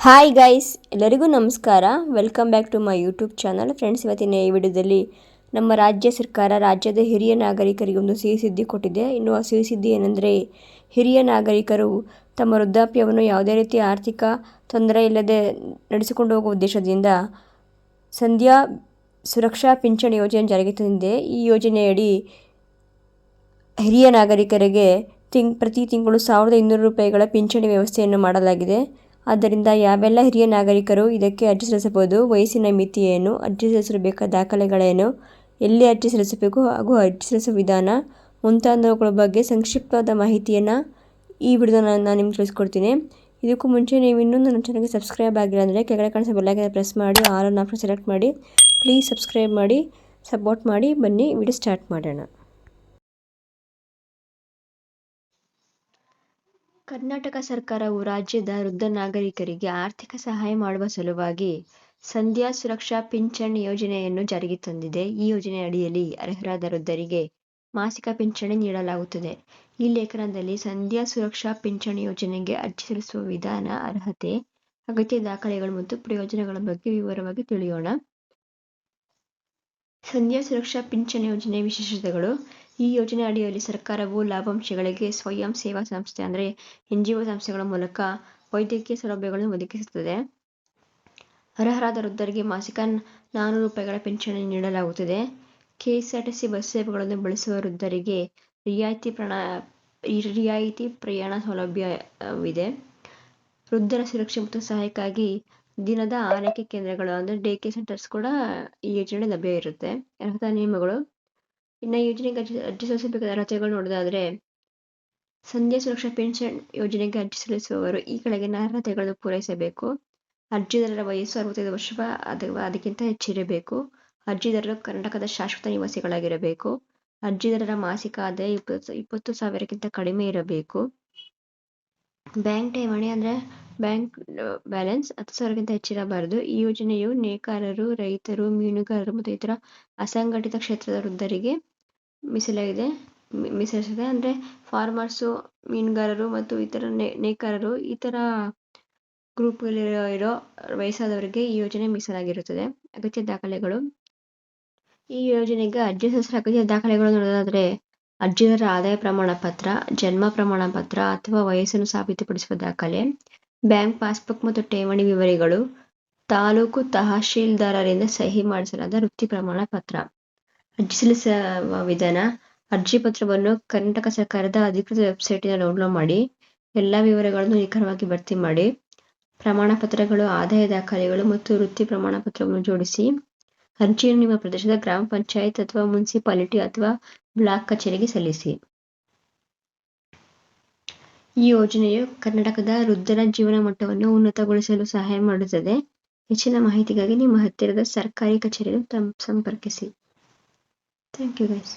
Hi guys, ಎಲ್ಲರಿಗೂ ನಮಸ್ಕಾರ. Welcome back to my YouTube channel. Friends, ಇವತ್ತಿನ ಈ ವಿಡಿಯೋದಲ್ಲಿ ನಮ್ಮ ರಾಜ್ಯ ಸರ್ಕಾರ ರಾಜ್ಯದ ಹಿರಿಯ ನಾಗರಿಕರಿಗೆ ಒಂದು ಸಿಹಿ ಸುದ್ದಿ ಕೊಟ್ಟಿದೆ. ಇನ್ನು ಆ ಸಿಹಿ ಸುದ್ದಿ ಏನೆಂದರೆ, ಹಿರಿಯ ನಾಗರಿಕರು ತಮ್ಮ ವೃದ್ಧಾಪ್ಯವನ್ನು ಯಾವುದೇ ರೀತಿಯ ಆರ್ಥಿಕ ತೊಂದರೆ ಇಲ್ಲದೆ ನಡೆಸಿಕೊಂಡು ಹೋಗುವ ಉದ್ದೇಶದಿಂದ ಸಂಧ್ಯಾ ಸುರಕ್ಷಾ ಪಿಂಚಣಿ ಯೋಜನೆ ಜಾರಿಗೆ ತಂದಿದೆ. ಈ ಯೋಜನೆಯಡಿ ಹಿರಿಯ ನಾಗರಿಕರಿಗೆ ಪ್ರತಿ ತಿಂಗಳು 1200 ರೂಪಾಯಿಗಳ ಪಿಂಚಣಿ ವ್ಯವಸ್ಥೆಯನ್ನು ಮಾಡಲಾಗಿದೆ. ಆದ್ದರಿಂದ ಯಾವೆಲ್ಲ ಹಿರಿಯ ನಾಗರಿಕರು ಇದಕ್ಕೆ ಅರ್ಜಿ ಸಲ್ಲಿಸಬಹುದು, ವಯಸ್ಸಿನ ಮಿತಿ ಏನು, ಅರ್ಜಿ ಸಲ್ಲಿಸಲು ಬೇಕಾದ ದಾಖಲೆಗಳೇನು, ಎಲ್ಲಿ ಅರ್ಜಿ ಸಲ್ಲಿಸಬೇಕು ಹಾಗೂ ಅರ್ಜಿ ಸಲ್ಲಿಸುವ ವಿಧಾನ ಮುಂತಾದವುಗಳ ಬಗ್ಗೆ ಸಂಕ್ಷಿಪ್ತವಾದ ಮಾಹಿತಿಯನ್ನು ಈ ವಿಡಿಯೋದಲ್ಲಿ ನಾನು ನಿಮ್ಗೆ ತಿಳಿಸ್ಕೊಡ್ತೀನಿ. ಇದಕ್ಕೂ ಮುಂಚೆ ನೀವು ಇನ್ನೂ ನನ್ನ ಚಾನಲ್ಗೆ ಸಬ್ಸ್ಕ್ರೈಬ್ ಆಗಿಲ್ಲ ಅಂದರೆ ಕೆಳಗಡೆ ಕಾಣಿಸೋ ಬೆಲ್ ಐಕಾನ್ ಪ್ರೆಸ್ ಮಾಡಿ ಆಲ್ ಆನ್ ಆಪ್ಷನ್ ಸೆಲೆಕ್ಟ್ ಮಾಡಿ. ಪ್ಲೀಸ್ ಸಬ್ಸ್ಕ್ರೈಬ್ ಮಾಡಿ, ಸಪೋರ್ಟ್ ಮಾಡಿ. ಬನ್ನಿ ವಿಡಿಯೋ ಸ್ಟಾರ್ಟ್ ಮಾಡೋಣ. ಕರ್ನಾಟಕ ಸರ್ಕಾರವು ರಾಜ್ಯದ ವೃದ್ಧ ನಾಗರಿಕರಿಗೆ ಆರ್ಥಿಕ ಸಹಾಯ ಮಾಡುವ ಸಲುವಾಗಿ ಸಂಧ್ಯಾ ಸುರಕ್ಷಾ ಪಿಂಚಣಿ ಯೋಜನೆಯನ್ನು ಜಾರಿಗೆ ತಂದಿದೆ. ಈ ಯೋಜನೆ ಅಡಿಯಲ್ಲಿ ಅರ್ಹರಾದ ವೃದ್ಧರಿಗೆ ಮಾಸಿಕ ಪಿಂಚಣಿ ನೀಡಲಾಗುತ್ತದೆ. ಈ ಲೇಖನದಲ್ಲಿ ಸಂಧ್ಯಾ ಸುರಕ್ಷಾ ಪಿಂಚಣಿ ಯೋಜನೆಗೆ ಅರ್ಜಿ ಸಲ್ಲಿಸುವ ವಿಧಾನ, ಅರ್ಹತೆ, ಅಗತ್ಯ ದಾಖಲೆಗಳು ಮತ್ತು ಪ್ರಯೋಜನಗಳ ಬಗ್ಗೆ ವಿವರವಾಗಿ ತಿಳಿಯೋಣ. ಸಂಧ್ಯಾ ಸುರಕ್ಷಾ ಪಿಂಚಣಿ ಯೋಜನೆಯ ವಿಶೇಷತೆಗಳು. ಈ ಯೋಜನೆ ಅಡಿಯಲ್ಲಿ ಸರ್ಕಾರವು ಲಾಭಾಂಶಗಳಿಗೆ ಸ್ವಯಂ ಸೇವಾ ಸಂಸ್ಥೆ ಅಂದರೆ NGO ಸಂಸ್ಥೆಗಳ ಮೂಲಕ ವೈದ್ಯಕೀಯ ಸೌಲಭ್ಯಗಳನ್ನು ಒದಗಿಸುತ್ತದೆ. ಅರ್ಹರಾದ ವೃದ್ಧರಿಗೆ ಮಾಸಿಕ 400 ರೂಪಾಯಿಗಳ ಪಿಂಚಣಿ ನೀಡಲಾಗುತ್ತದೆ. KSRTC ಬಸ್ ಸೇವೆಗಳನ್ನು ಬಳಸುವ ವೃದ್ಧರಿಗೆ ರಿಯಾಯಿತಿ ಪ್ರಯಾಣ ಸೌಲಭ್ಯವಿದೆ. ವೃದ್ಧರ ಸುರಕ್ಷೆ ಮತ್ತು ಸಹಾಯಕ್ಕಾಗಿ ದಿನದ ಆರೈಕೆ ಕೇಂದ್ರಗಳು ಅಂದರೆ ಡೇ ಕೇರ್ ಸೆಂಟರ್ಸ್ ಕೂಡ ಈ ಯೋಜನೆ ಲಭ್ಯ ಇರುತ್ತೆ. ಅರ್ಹತಾ ನಿಯಮಗಳು. ಇನ್ನು ಯೋಜನೆಗೆ ಅರ್ಜಿ ಸಲ್ಲಿಸಬೇಕಾದ ಅರ್ಹತೆಗಳು ನೋಡೋದಾದ್ರೆ, ಸಂಧ್ಯಾ ಸುರಕ್ಷಾ ಪಿಂಚಣಿ ಯೋಜನೆಗೆ ಅರ್ಜಿ ಸಲ್ಲಿಸುವವರು ಈ ಕೆಳಗಿನ ಅರ್ಹತೆಗಳನ್ನು ಪೂರೈಸಬೇಕು. ಅರ್ಜಿದಾರರ ವಯಸ್ಸು 65 ವರ್ಷ ಅಥವಾ ಅದಕ್ಕಿಂತ ಹೆಚ್ಚಿರಬೇಕು. ಅರ್ಜಿದಾರರು ಕರ್ನಾಟಕದ ಶಾಶ್ವತ ನಿವಾಸಿಗಳಾಗಿರಬೇಕು. ಅರ್ಜಿದಾರರ ಮಾಸಿಕ ಆದಾಯ 20,000ಕ್ಕಿಂತ ಕಡಿಮೆ ಇರಬೇಕು. ಬ್ಯಾಂಕ್ ಠೇವಣಿ ಅಂದರೆ ಬ್ಯಾಂಕ್ ಬ್ಯಾಲೆನ್ಸ್ 10,000ಕ್ಕಿಂತ ಹೆಚ್ಚಿರಬಾರದು. ಈ ಯೋಜನೆಯು ನೇಕಾರರು, ರೈತರು, ಮೀನುಗಾರರು ಮತ್ತು ಇತರ ಅಸಂಘಟಿತ ಕ್ಷೇತ್ರದ ವೃದ್ಧರಿಗೆ ಮೀಸಲಿರಿಸಿದೆ. ಅಂದರೆ ಫಾರ್ಮರ್ಸು, ಮೀನುಗಾರರು ಮತ್ತು ಇತರ ನೇಕಾರರು, ಈ ಥರ ಗ್ರೂಪ್ಗಳಿರೋ ವಯಸ್ಸಾದವರಿಗೆ ಈ ಯೋಜನೆ ಮೀಸಲಾಗಿರುತ್ತದೆ. ಅಗತ್ಯ ದಾಖಲೆಗಳು. ಈ ಯೋಜನೆಗೆ ಅರ್ಜಿ ಸಲ್ಲಿಸಲು ಅಗತ್ಯ ದಾಖಲೆಗಳು ನೋಡೋದಾದರೆ, ಅರ್ಜಿದಾರರ ಆದಾಯ ಪ್ರಮಾಣ ಪತ್ರ, ಜನ್ಮ ಪ್ರಮಾಣ ಪತ್ರ ಅಥವಾ ವಯಸ್ಸನ್ನು ಸಾಬೀತುಪಡಿಸುವ ದಾಖಲೆ, ಬ್ಯಾಂಕ್ ಪಾಸ್ಬುಕ್ ಮತ್ತು ಠೇವಣಿ ವಿವರಗಳು, ತಾಲೂಕು ತಹಶೀಲ್ದಾರರಿಂದ ಸಹಿ ಮಾಡಿಸಲಾದ ವೃತ್ತಿ ಪ್ರಮಾಣ ಪತ್ರ. ಅರ್ಜಿ ಸಲ್ಲಿಸುವ ವಿಧಾನ. ಅರ್ಜಿ ಪತ್ರವನ್ನು ಕರ್ನಾಟಕ ಸರ್ಕಾರದ ಅಧಿಕೃತ ವೆಬ್ಸೈಟಿಂದ ಡೌನ್ಲೋಡ್ ಮಾಡಿ ಎಲ್ಲ ವಿವರಗಳನ್ನು ನಿಖರವಾಗಿ ಭರ್ತಿ ಮಾಡಿ. ಪ್ರಮಾಣ ಪತ್ರಗಳು, ಆದಾಯ ದಾಖಲೆಗಳು ಮತ್ತು ವೃತ್ತಿ ಪ್ರಮಾಣ ಪತ್ರವನ್ನು ಜೋಡಿಸಿ ಅರ್ಜಿಯನ್ನು ನಿಮ್ಮ ಪ್ರದೇಶದ ಗ್ರಾಮ ಪಂಚಾಯತ್ ಅಥವಾ ಮುನ್ಸಿಪಾಲಿಟಿ ಅಥವಾ ಬ್ಲಾಕ್ ಕಚೇರಿಗೆ ಸಲ್ಲಿಸಿ. ಈ ಯೋಜನೆಯು ಕರ್ನಾಟಕದ ವೃದ್ಧರ ಜೀವನ ಮಟ್ಟವನ್ನು ಉನ್ನತಗೊಳಿಸಲು ಸಹಾಯ ಮಾಡುತ್ತದೆ. ಹೆಚ್ಚಿನ ಮಾಹಿತಿಗಾಗಿ ನಿಮ್ಮ ಹತ್ತಿರದ ಸರ್ಕಾರಿ ಕಚೇರಿಯನ್ನು ಸಂಪರ್ಕಿಸಿ. Thank you guys.